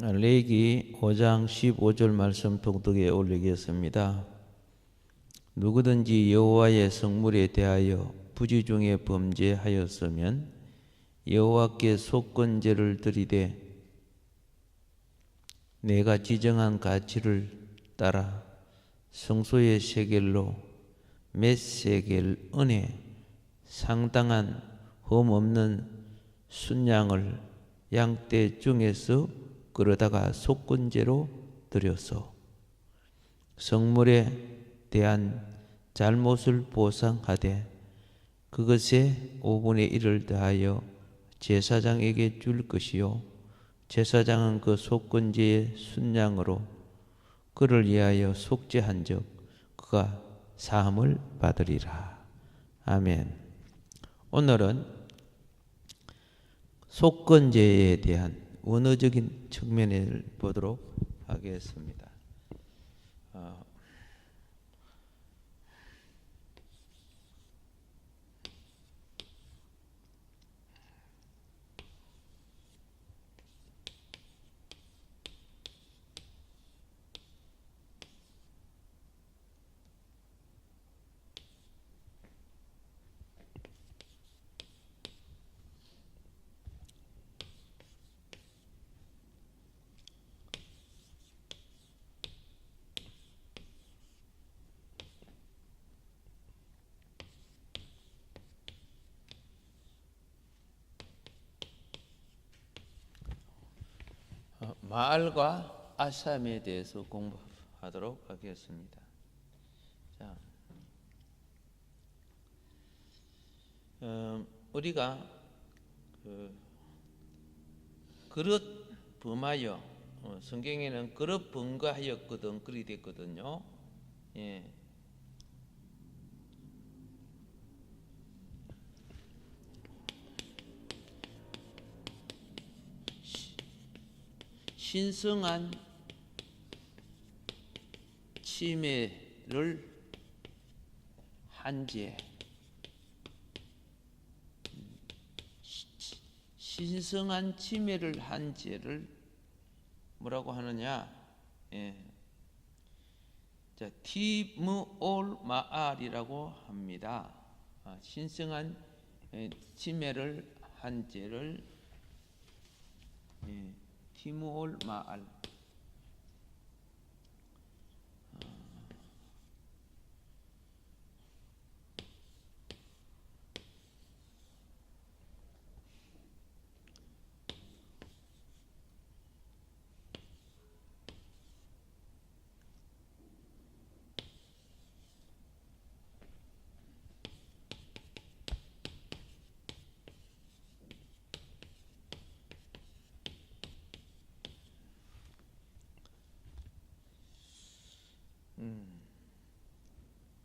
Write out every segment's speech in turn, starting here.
레위기 5장 15절 말씀 통독에 올리겠습니다. 누구든지 여호와의 성물에 대하여 부지 중에 범죄하였으면 여호와께 속건제를 드리되 내가 지정한 가치를 따라 성소의 세겔로 몇 세겔 은에 상당한 흠없는 순양을 양떼 중에서 끌어다가 속건제로 드려서 성물에 대한 잘못을 보상하되 그것의 5분의 1을 더하여 제사장에게 줄 것이요 제사장은 그 속건제의 순양으로 그를 위하여 속죄한 적 그가 사함을 받으리라. 아멘. 오늘은 속건제에 대한 원어적인 측면을 보도록 하겠습니다. 마알과 아삼에 대해서 공부하도록 하겠습니다. 자, 우리가 그릇 범하여 성경에는 그릇 범과하였거든 그리 됐거든요. 예. 신성한 침해를 한 죄, 신성한 침해를 한 죄를 뭐라고 하느냐? 예. 자, 티므올 마알이라고 합니다. 신성한 침해를 한 죄를 티므올 마알.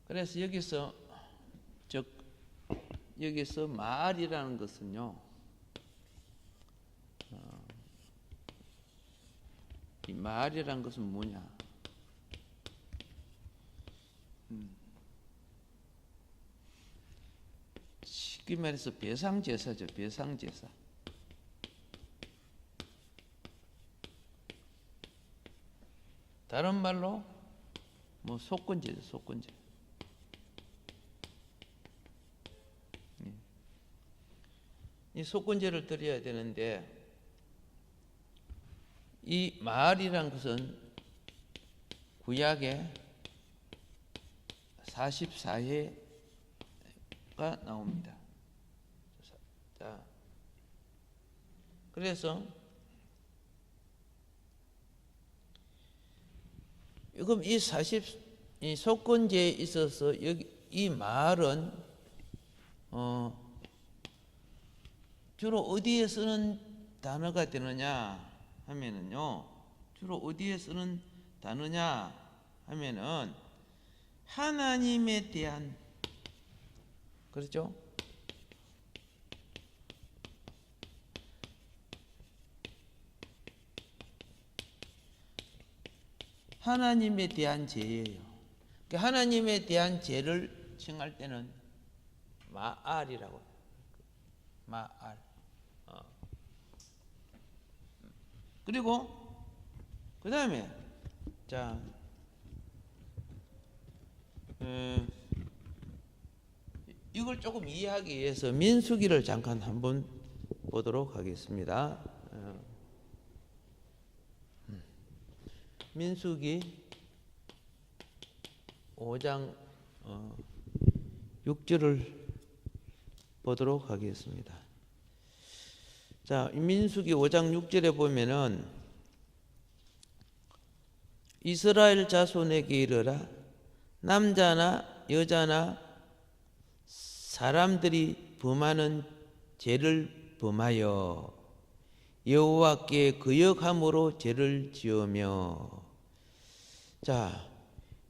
그래서 여기서 마알이라는 것은요, 이 마알이라는 것은 뭐냐? 쉽게 말해서 배상제사죠, 배상제사. 다른 말로 뭐 속건제죠, 속건제. 이 속건제를 드려야 되는데 이 마알이란 것은 구약에 44회가 나옵니다. 자, 그래서 지금 이 속건제에 있어서 이 마알은 주로 어디에 쓰는 단어가 되느냐 하면은요, 주로 어디에 쓰는 단어냐 하면은 하나님에 대한, 그렇죠? 하나님에 대한 죄예요. 하나님에 대한 죄를 칭할 때는 마알이라고 해요. 마알. 그리고 그 다음에 자 이걸 조금 이해하기 위해서 민수기를 잠깐 한번 보도록 하겠습니다. 민수기 5장 6절을 보도록 하겠습니다. 자, 민수기 5장 6절에 보면은 이스라엘 자손에게 이르라 남자나 여자나 사람들이 범하는 죄를 범하여 여호와께 거역함으로 죄를 지으며. 자,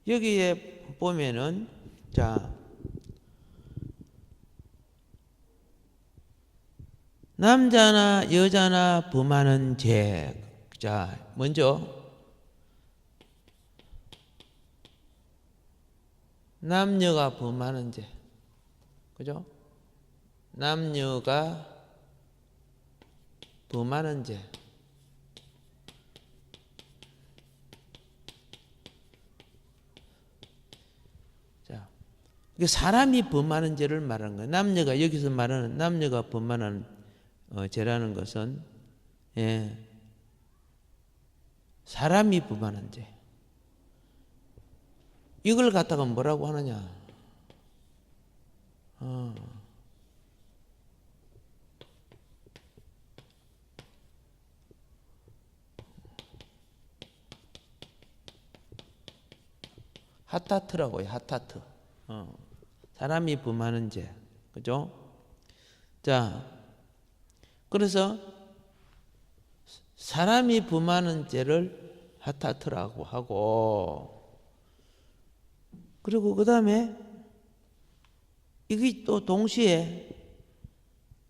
여기에 보면은 자 남자나 여자나 범하는 죄. 자, 먼저 남녀가 범하는 죄. 그죠? 남녀가 범하는 죄. 자, 이게 사람이 범하는 죄를 말하는 거예요. 남녀가 여기서 말하는 남녀가 범하는 죄라는 것은 사람이 범하는 죄. 이걸 갖다가 뭐라고 하느냐? 하타트라고요. 하타트. 사람이 범하는 죄. 그죠? 자, 그래서 사람이 범하는 죄를 하타트라고 하고, 그리고 그 다음에 이게 또 동시에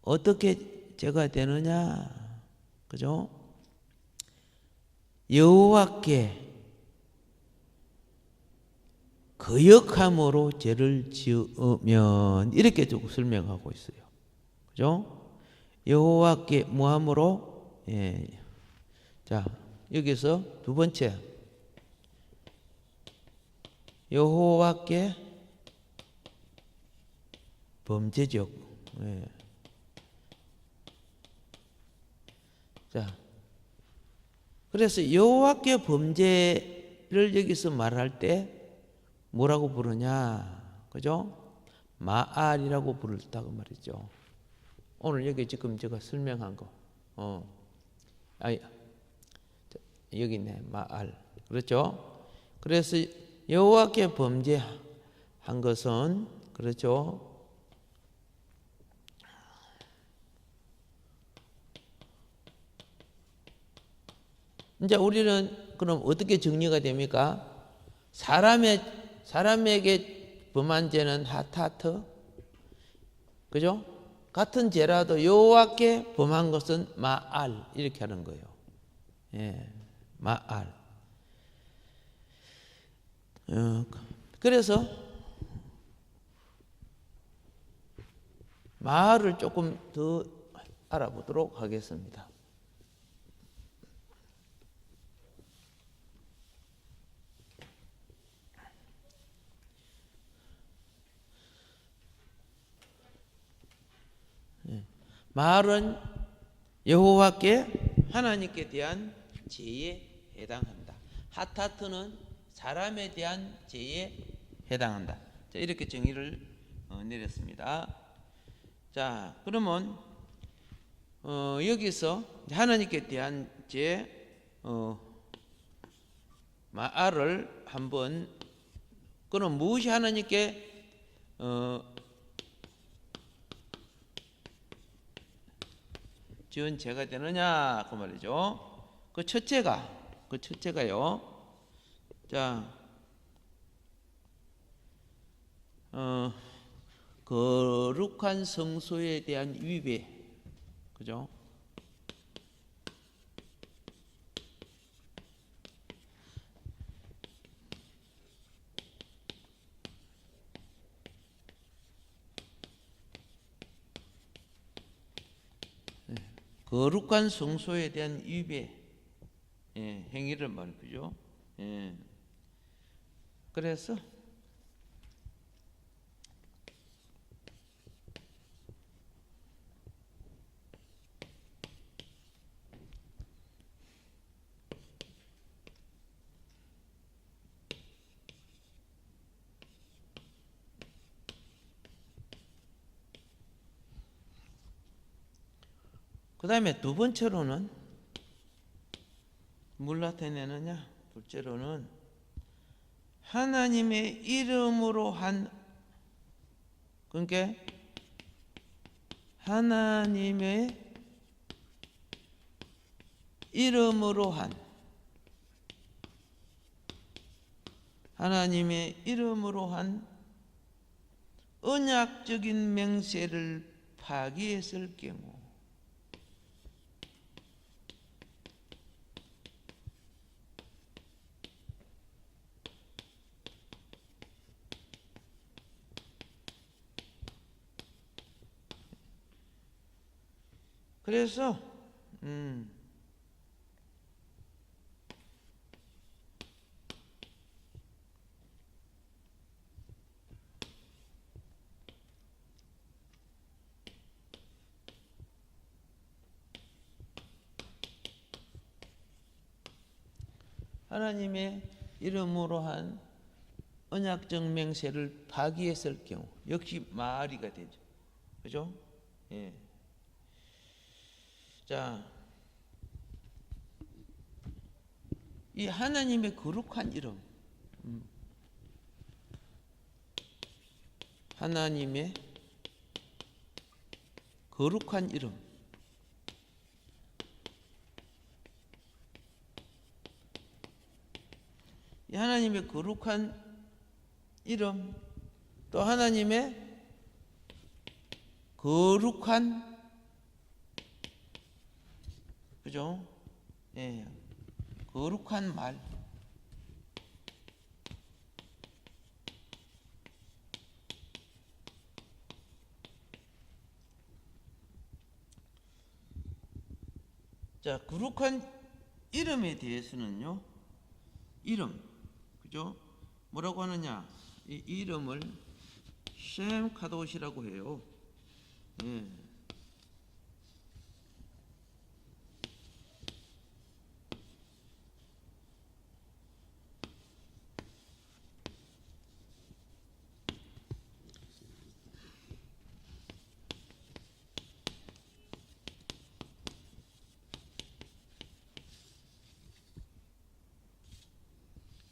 어떻게 죄가 되느냐? 그죠? 여호와께 거역함으로 죄를 지으면, 이렇게 쭉 설명하고 있어요. 그죠? 여호와께 뭐함으로? 자, 여기서 두 번째 여호와께 범죄적. 자, 그래서 여호와께 범죄를 여기서 말할 때 뭐라고 부르냐? 그죠? 마알이라고 부른다고 말이죠. 오늘 여기 지금 제가 설명한 거. 여기 있네. 마알. 그렇죠? 그래서 여호와께 범죄한 것은, 그렇죠? 이제 우리는 그럼 어떻게 정리가 됩니까? 사람에게 범한 죄는 하타트, 그죠? 같은 죄라도 여호와께 범한 것은 마알, 이렇게 하는 거예요. 마알. 그래서 마알을 조금 더 알아보도록 하겠습니다. 마알은 여호와께 하나님께 대한 죄에 해당한다. 하타트는 사람에 대한 죄에 해당한다. 자, 이렇게 정의를 내렸습니다. 자, 그러면 여기서 하나님께 대한 죄 마알을 한번, 그럼 무엇이 하나님께 지은 죄가 되느냐 그 말이죠. 그 첫째가요. 자, 거룩한 성소에 대한 위배, 그죠? 거룩한 성소에 대한 위배. 예, 행위를 말 그죠? 예. 그래서 그 다음에 두 번째로는 뭘 나타내느냐? 둘째로는 하나님의 이름으로 한, 그러니까 하나님의 이름으로 한, 하나님의 이름으로 한 언약적인 맹세를 파기했을 경우, 그래서 하나님의 이름으로 한 언약적 맹세를 파기했을 경우 역시 마알이가 되죠. 그죠? 예. 자, 이 하나님의 거룩한 이름, 하나님의 거룩한 이름, 이 하나님의 거룩한 이름, 또 하나님의 거룩한, 그죠? 예, 거룩한 말. 자, 거룩한 이름에 대해서는요, 이름, 그죠? 뭐라고 하느냐? 이 이름을 셈 카도시라고 해요. 예.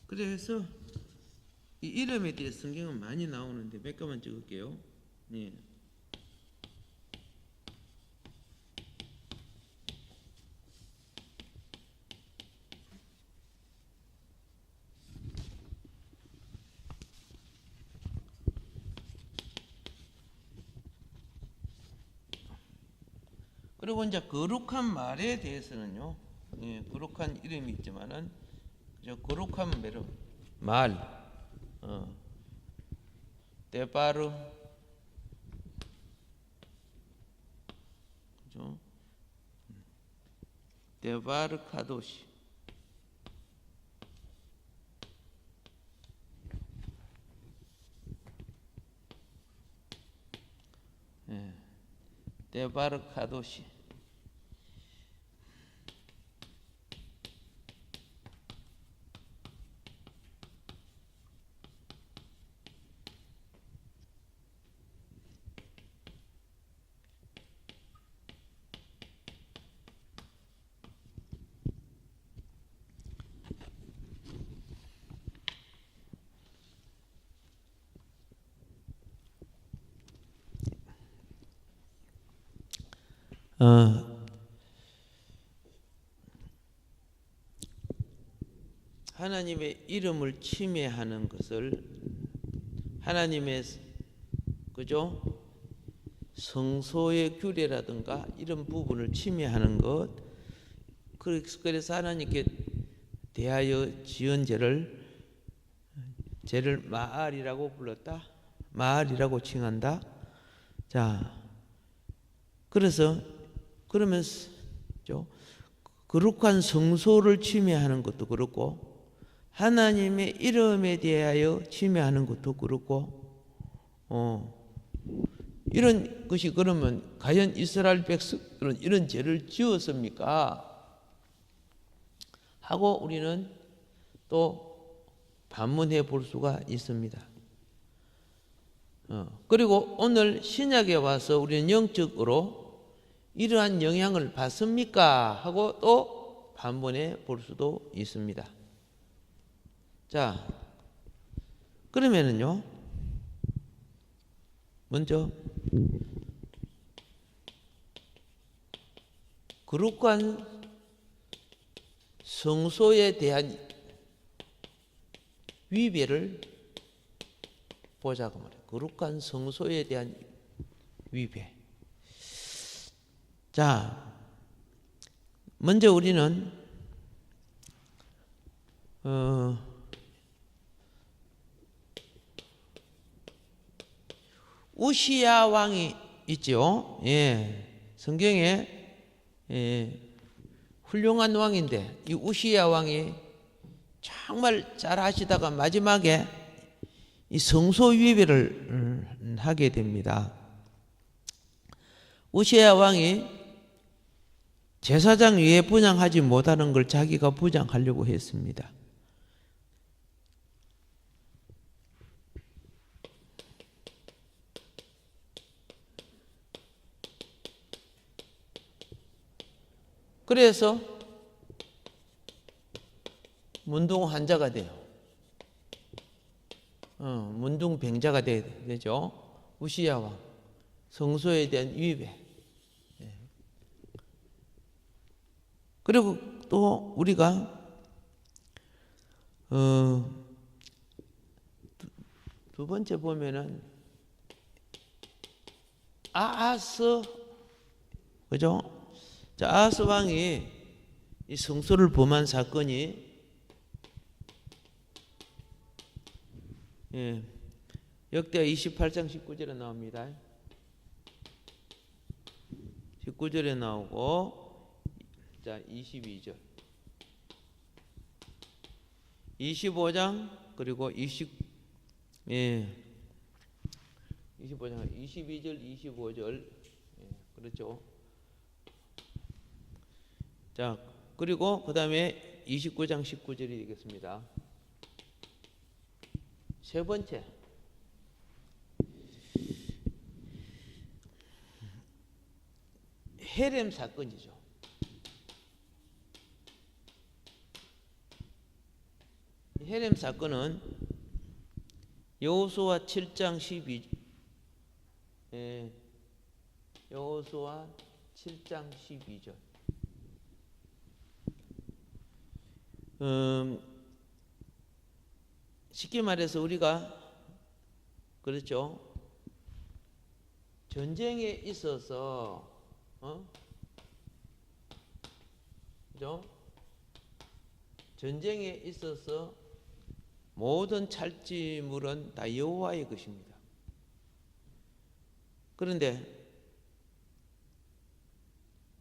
그래서 이 이름에 대해 성경은 많이 나오는데 몇 개만 찍을게요. 예. 그리고 이제 거룩한 말에 대해서는요, 예, 거룩한 이름이 있지만은 거룩한 말, 데바르, 그죠? 데바르 카도시, 예, 데바르 카도시. 하나님의 이름을 침해하는 것을 하나님의 그죠? 성소의 규례라든가 이런 부분을 침해하는 것, 그래서 하나님께 대하여 지은 죄를 마알이라고 불렀다. 마알이라고 칭한다. 자, 그래서 그러면서 거룩한 성소를 침해하는 것도 그렇고 하나님의 이름에 대하여 침해하는 것도 그렇고 이런 것이 그러면 과연 이스라엘 백성들은 이런 죄를 지었습니까? 하고 우리는 또 반문해 볼 수가 있습니다. 그리고 오늘 신약에 와서 우리는 영적으로 이러한 영향을 받습니까? 하고 또 반문해 볼 수도 있습니다. 자, 그러면은요, 먼저 거룩한 성소에 대한 위배를 보자고 말해요. 거룩한 성소에 대한 위배. 자, 먼저 우리는 우시야 왕이 있죠. 예, 성경에 훌륭한 왕인데 이 우시야 왕이 정말 잘하시다가 마지막에 이 성소 위배를 하게 됩니다. 우시야 왕이 제사장 위에 분향하지 못하는 걸 자기가 분향하려고 했습니다. 그래서 문둥 환자가 돼요. 문둥병자가 되죠. 우시야 왕 성소에 대한 위배. 그리고 또 우리가 두 번째 보면은 아하스, 그죠? 자, 아하스 왕이 이 성소를 범한 사건이 역대하 28장 19절에 나옵니다. 19절에 나오고, 자, 22절, 25장, 그리고 25장, 22절, 25절, 그렇죠. 자, 그리고 그 다음에 29장 19절이 되겠습니다. 세 번째, 헤렘 사건이죠. 헤렘 사건은 여호수아 7장 12절, 여호수아 7장 12절. 쉽게 말해서 우리가 그렇죠. 전쟁에 있어서 그죠? 전쟁에 있어서 모든 찰지물은 다 여호와의 것입니다. 그런데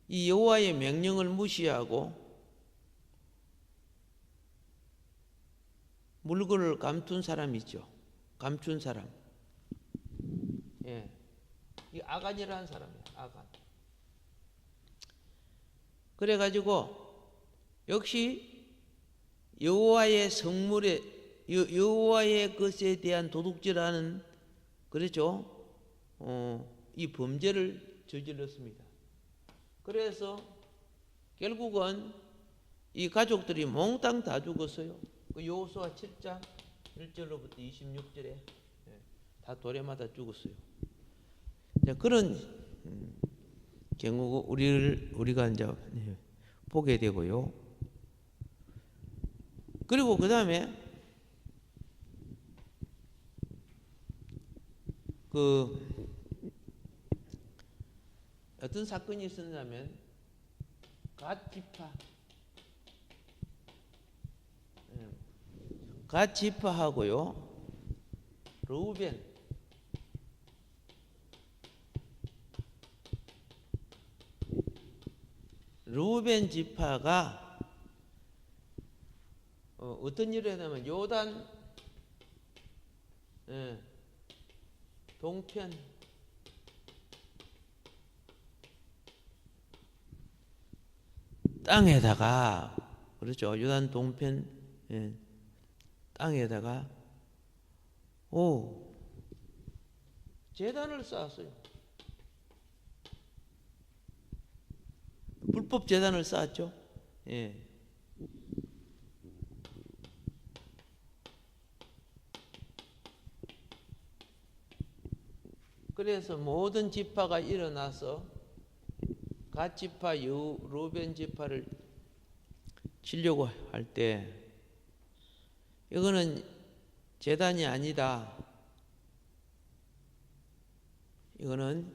이 여호와의 명령을 무시하고 물건을 감춘 사람이 있죠. 감춘 사람. 예. 이 아간이라는 사람이에요. 아간. 그래가지고 역시 여호와의 성물에 여호와의 것에 대한 도둑질하는 그렇죠. 이 범죄를 저질렀습니다. 그래서 결국은 이 가족들이 몽땅 다 죽었어요. 그 여호수아 7장 1절로부터 26절에 다 도래마다 죽었어요. 그런 경우가 우리가 이제 보게 되고요. 그리고 그 다음에 어떤 사건이 있었냐면 갓 지파하고요, 르우벤, 르우벤 지파가 어떤 일을 했냐면 요단 동편 땅에다가, 그렇죠, 요단 동편 땅에다가 제단을 쌓았어요. 불법 제단을 쌓았죠. 예. 그래서 모든 지파가 일어나서 갓 지파, 르우벤 지파를 치려고 할 때 이거는 제단이 아니다. 이거는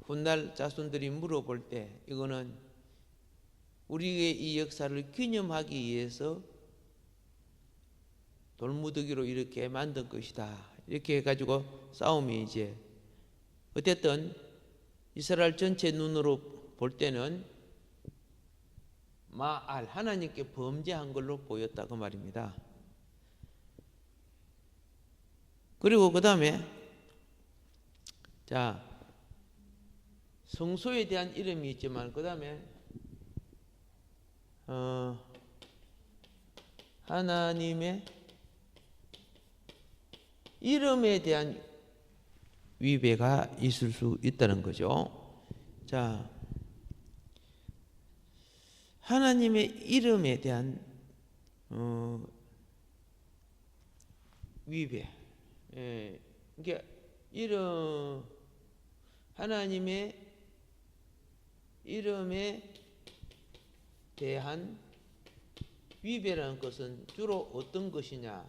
훗날 자손들이 물어볼 때 이거는 우리의 이 역사를 기념하기 위해서 돌무더기로 이렇게 만든 것이다. 이렇게 해가지고 싸움이 이제 어쨌든 이스라엘 전체 눈으로 볼 때는 마알, 하나님께 범죄한 걸로 보였다고 말입니다. 그리고 그 다음에 자, 성소에 대한 이름이 있지만 그 다음에 하나님의 이름에 대한 위배가 있을 수 있다는 거죠. 자, 하나님의 이름에 대한 위배. 그러니까 하나님의 이름에 대한 위배라는 것은 주로 어떤 것이냐?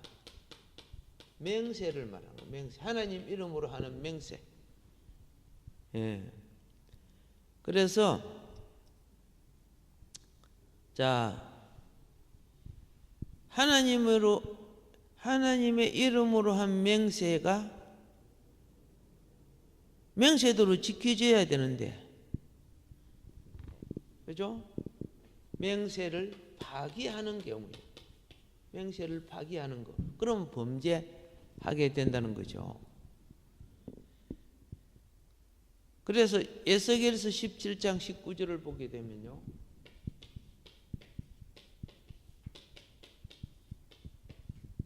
맹세를 말하는 거예요. 맹세. 하나님 이름으로 하는 맹세. 그래서 자, 하나님의 이름으로 한 맹세대로 지켜져야 되는데, 그죠? 맹세를 파기하는 경우에, 맹세를 파기하는 거, 그럼 범죄하게 된다는 거죠. 그래서 에스겔서 17장 19절을 보게 되면요,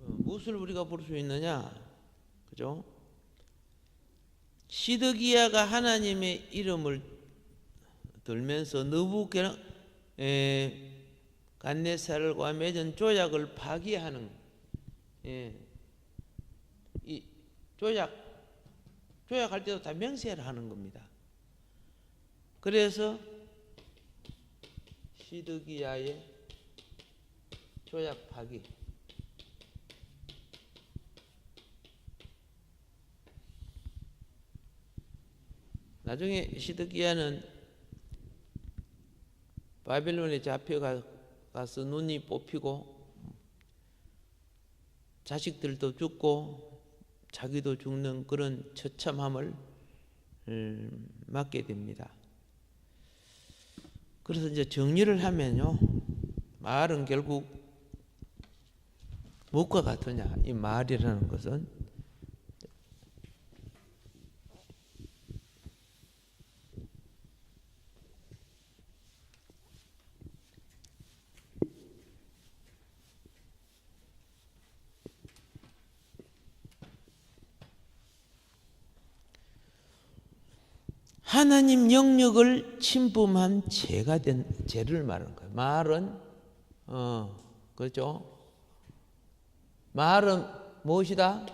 무엇을 우리가 볼 수 있느냐, 그죠? 시드기야가 하나님의 이름을 들면서 느부갓네살과 맺은 조약을 파기하는, 이 조약할 때도 다 맹세를 하는 겁니다. 그래서 시드기야의 조약 파기, 나중에 시드기야는 바벨론에 잡혀가서 눈이 뽑히고 자식들도 죽고 자기도 죽는 그런 처참함을 맞게 됩니다. 그래서 이제 정리를 하면요, 말은 결국 무엇과 같으냐? 이 말이라는 것은 하나님 영역을 침범한 죄를 말하는 거예요. 말은 그렇죠. 말은 무엇이다?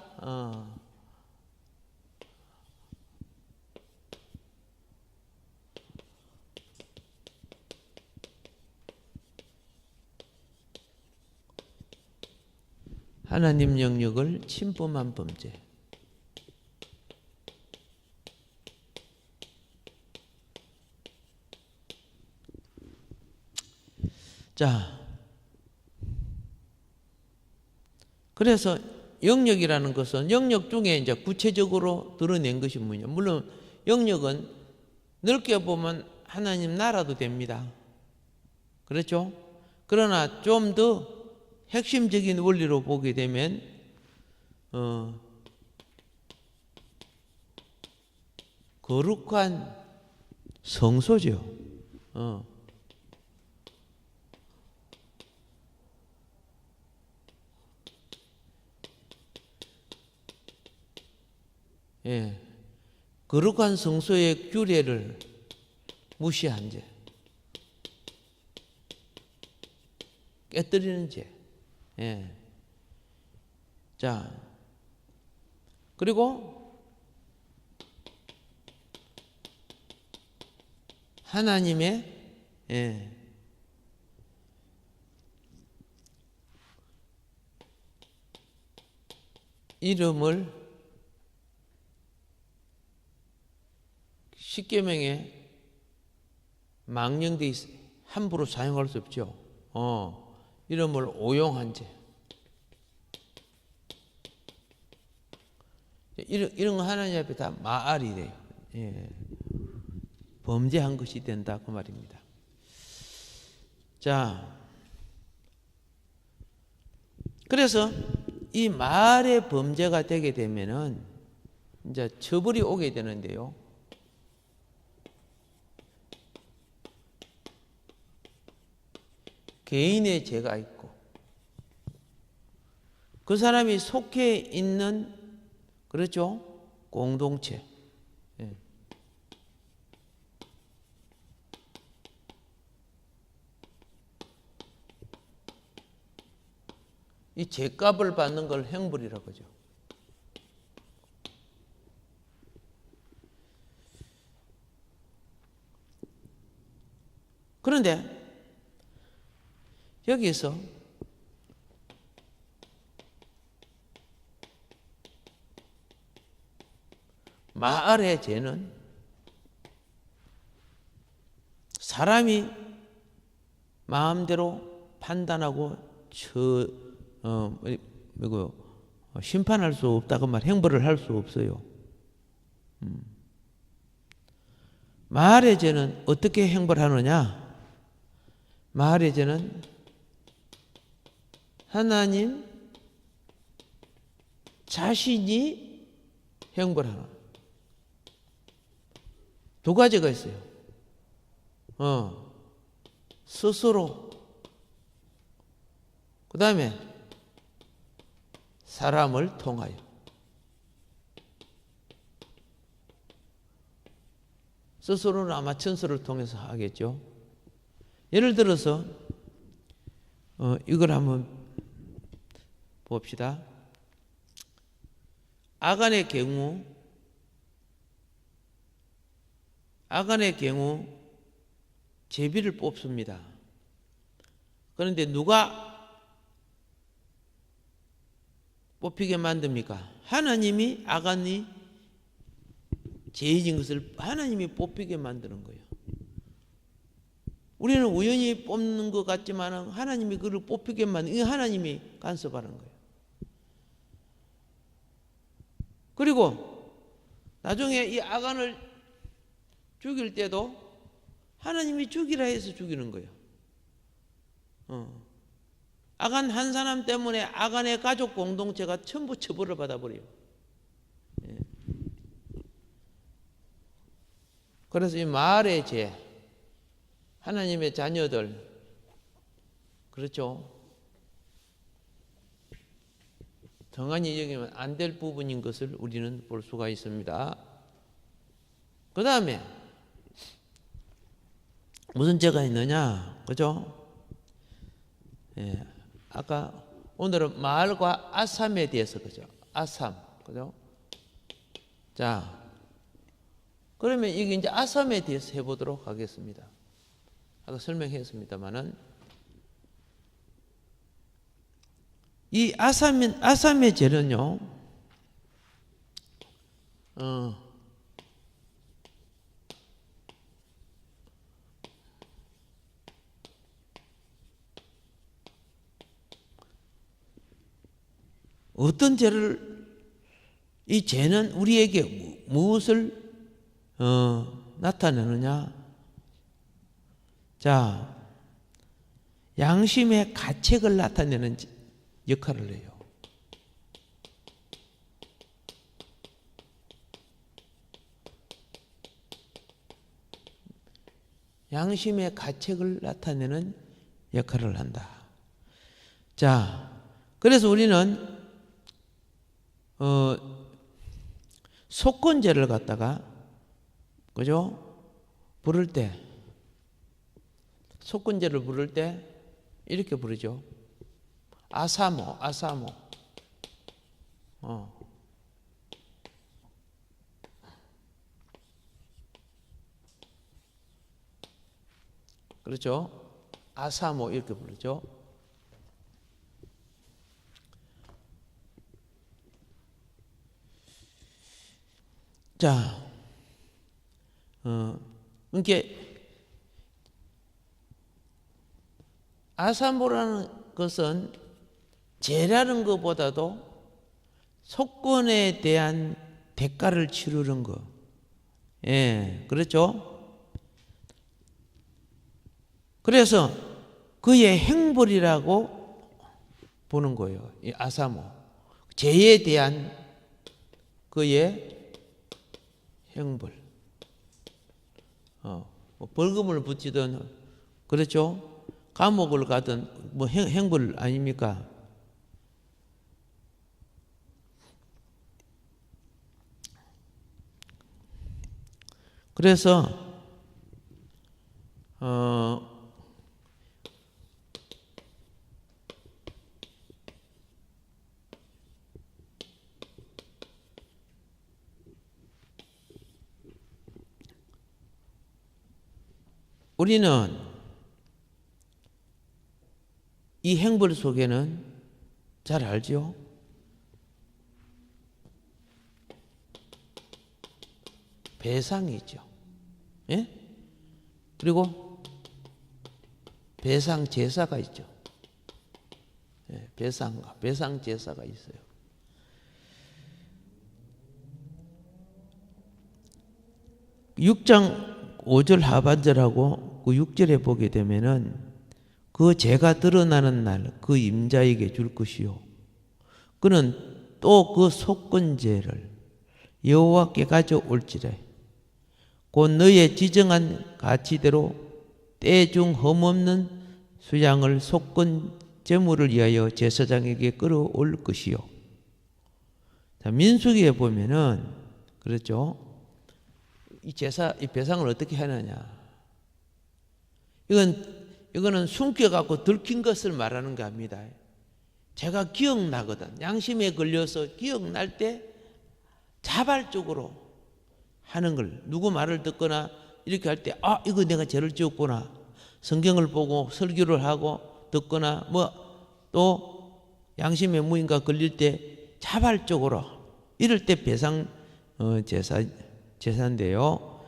하나님 영역을 침범한 범죄. 자, 그래서 영역이라는 것은 영역 중에 이제 구체적으로 드러낸 것이 뭐냐? 물론 영역은 넓게 보면 하나님 나라도 됩니다. 그렇죠? 그러나 좀 더 핵심적인 원리로 보게 되면 거룩한 성소죠. 예, 거룩한 성소의 규례를 무시한 죄, 깨뜨리는 죄. 예. 자, 그리고 하나님의 이름을 십계명에 망령되어 있어 함부로 사용할 수 없죠. 이름을 오용한 죄. 이런 거 하나님 앞에 다 마알이래요. 예. 범죄한 것이 된다 그 말입니다. 자, 그래서 이 마알의 범죄가 되게 되면은 이제 처벌이 오게 되는데요. 개인의 죄가 있고 그 사람이 속해 있는 그렇죠? 공동체. 예. 이 죄값을 받는 걸 형벌이라고 하죠. 그런데 여기서 마알의 죄는 사람이 마음대로 판단하고 심판할 수 없다고 말, 형벌을 할 수 없어요. 마알의 죄는 어떻게 형벌하느냐? 마알의 죄는 하나님 자신이 형벌하는 두 가지가 있어요. 스스로, 그 다음에 사람을 통하여. 스스로는 아마 천사를 통해서 하겠죠. 예를 들어서 이걸 한번 봅시다. 아간의 경우 제비를 뽑습니다. 그런데 누가 뽑히게 만듭니까? 하나님이 아간이 죄인인 것을 하나님이 뽑히게 만드는 거예요. 우리는 우연히 뽑는 것 같지만 하나님이 그를 뽑히게 만드는, 하나님이 간섭하는 거예요. 그리고 나중에 이 아간을 죽일 때도 하나님이 죽이라 해서 죽이는 거예요. 아간 한 사람 때문에 아간의 가족 공동체가 전부 처벌을 받아버려요. 예. 그래서 이 마알의 죄, 하나님의 자녀들, 그렇죠? 정한이 여기면 안 될 부분인 것을 우리는 볼 수가 있습니다. 그 다음에 무슨 죄가 있느냐, 그죠? 예, 아까 오늘은 마알과 아삼에 대해서, 그죠? 아삼, 그죠? 자, 그러면 이게 이제 아삼에 대해서 해보도록 하겠습니다. 아까 설명했습니다만은 이 아삼의 죄는요, 어떤 죄를, 이 죄는 우리에게 무엇을 나타내느냐? 자, 양심의 가책을 나타내는 역할을 해요. 양심의 가책을 나타내는 역할을 한다. 자, 그래서 우리는 속건제를 갖다가 그죠? 부를 때 속건제를 부를 때 이렇게 부르죠. 아사모, 아사모. 그렇죠? 아사모 이렇게 부르죠. 자, 그러니까 아사모라는 것은 죄라는 것보다도 속건에 대한 대가를 치르는 거. 예, 그렇죠? 그래서 그의 행벌이라고 보는 거예요. 이 아사모. 죄에 대한 그의 행벌. 뭐 벌금을 붙이든, 그렇죠? 감옥을 가든, 뭐 행벌 아닙니까? 그래서, 우리는 이 행벌 속에는 잘 알죠? 배상이 있죠. 예? 그리고 배상 제사가 있죠. 예, 배상 제사가 있어요. 육 장 5절 하반절하고 그 6절에 보게 되면은 그 죄가 드러나는 날 그 임자에게 줄 것이요. 그는 또 그 속건제를 여호와께 가져올지래. 곧 너의 지정한 가치대로 때중 흠없는 수양을 속건 제물을 위하여 제사장에게 끌어올 것이요. 자, 민수기에 보면은 그렇죠. 이 배상을 어떻게 하느냐. 이거는 숨겨갖고 들킨 것을 말하는 겁니다. 제가 기억나거든. 양심에 걸려서 기억날 때 자발적으로 하는 걸, 누구 말을 듣거나 이렇게 할 때, 아, 이거 내가 죄를 지었구나. 성경을 보고 설교를 하고 듣거나, 또 양심의 무인가 걸릴 때 자발적으로, 이럴 때 배상 제사인데요.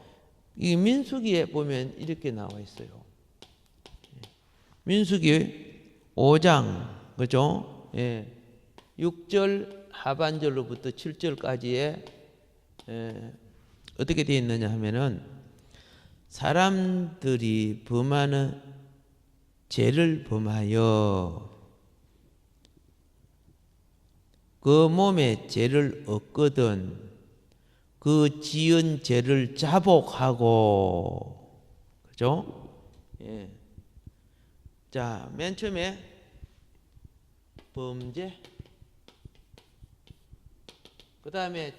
이 민수기에 보면 이렇게 나와 있어요. 민수기 5장, 그죠? 예. 6절 하반절로부터 7절까지에 어떻게 되어 있느냐 하면은 사람들이 범하는 죄를 범하여 그 몸에 죄를 얻거든 그 지은 죄를 자복하고, 그죠? 예. 자, 맨 처음에 범죄, 그 다음에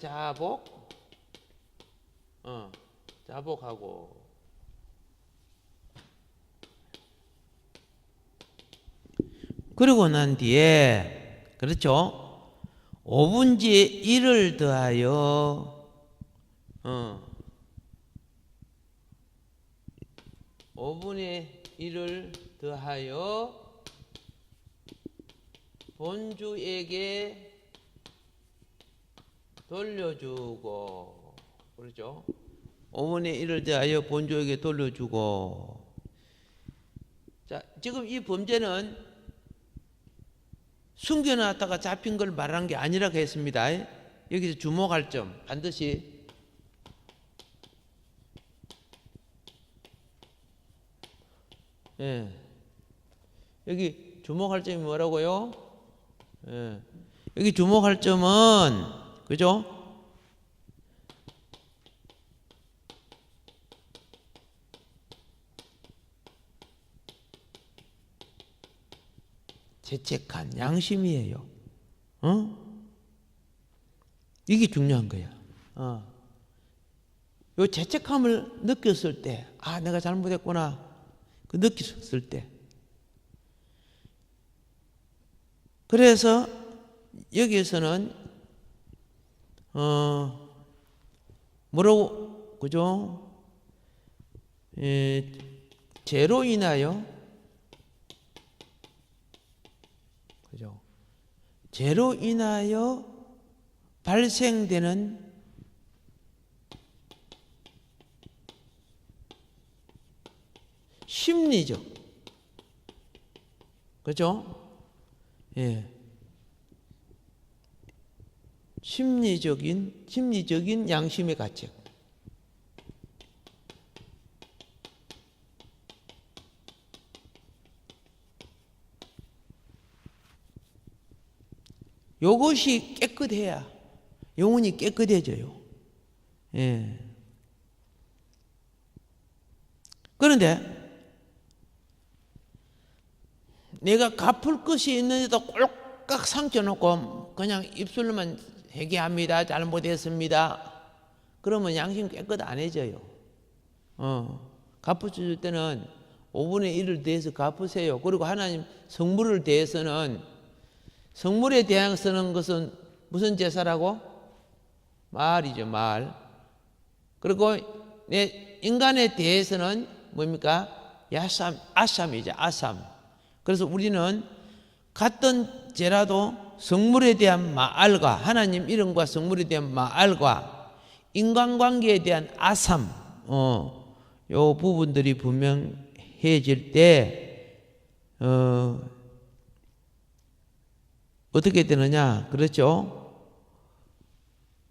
자복하고, 그리고 난 뒤에, 그렇죠? 5분의 1을 더하여 5분의 1을 더하여 본주에게 돌려주고, 그렇죠? 5분의 1을 더하여 본주에게 돌려주고. 자, 지금 이 범죄는 숨겨놨다가 잡힌 걸 말한 게 아니라고 했습니다. 여기서 주목할 점 반드시 여기 주목할 점이 뭐라고요? 예. 여기 주목할 점은 그죠? 죄책한 양심이에요. 이게 중요한 거야. 요 죄책감을 느꼈을 때, 아, 내가 잘못했구나. 그 느꼈을 때. 그래서 여기에서는 뭐라고 그죠? 죄로 인하여 그죠? 죄로 인하여 발생되는 심리적, 그죠? 예. 심리적인 양심의 가책. 요것이 깨끗해야 영혼이 깨끗해져요. 예. 그런데 내가 갚을 것이 있는데도 꼴깍 삼켜놓고 그냥 입술로만 회개합니다. 잘못했습니다. 그러면 양심 깨끗 안 해져요. 갚으실 때는 5분의 1을 대해서 갚으세요. 그리고 하나님 성물을 대해서는 성물에 대한 쓰는 것은 무슨 제사라고? 말이죠, 말. 그리고 내 인간에 대해서는 뭡니까? 아삼이죠, 아삼. 그래서 우리는 같은 죄라도 성물에 대한 마알과 하나님 이름과 성물에 대한 마알과 인간관계에 대한 아삼, 요 부분들이 분명해질 때 어떻게 되느냐? 그렇죠?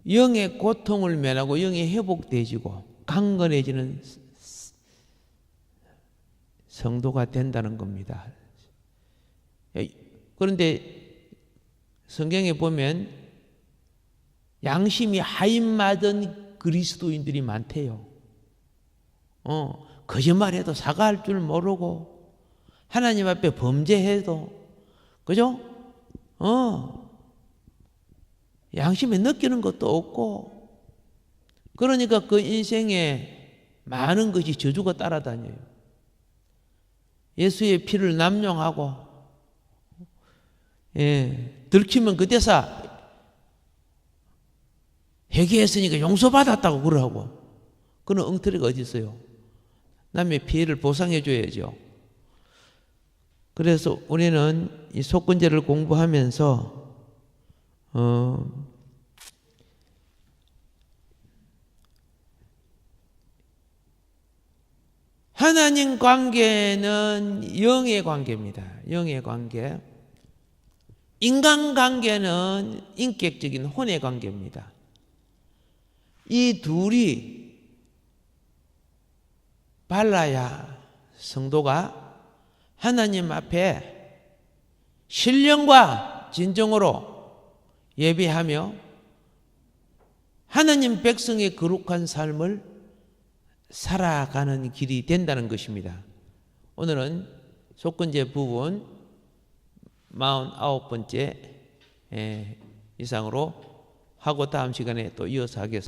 영의 고통을 면하고 영이 회복되어지고 강건해지는 성도가 된다는 겁니다. 그런데 성경에 보면 양심이 하인맞은 그리스도인들이 많대요. 거짓말해도 사과할 줄 모르고 하나님 앞에 범죄해도 그죠? 양심에 느끼는 것도 없고 그러니까 그 인생에 많은 것이 저주가 따라다녀요. 예수의 피를 남용하고 들키면 그 대사 회개했으니까 용서받았다고 그러고 그런 엉터리가 어디 있어요? 남의 피해를 보상해 줘야죠. 그래서 우리는 이 속건제를 공부하면서 하나님 관계는 영의 관계입니다. 영의 관계. 인간관계는 인격적인 혼의 관계입니다. 이 둘이 발라야 성도가 하나님 앞에 신령과 진정으로 예배하며 하나님 백성의 거룩한 삶을 살아가는 길이 된다는 것입니다. 오늘은 속건제 부분 49번째 이상으로 하고 다음 시간에 또 이어서 하겠습니다.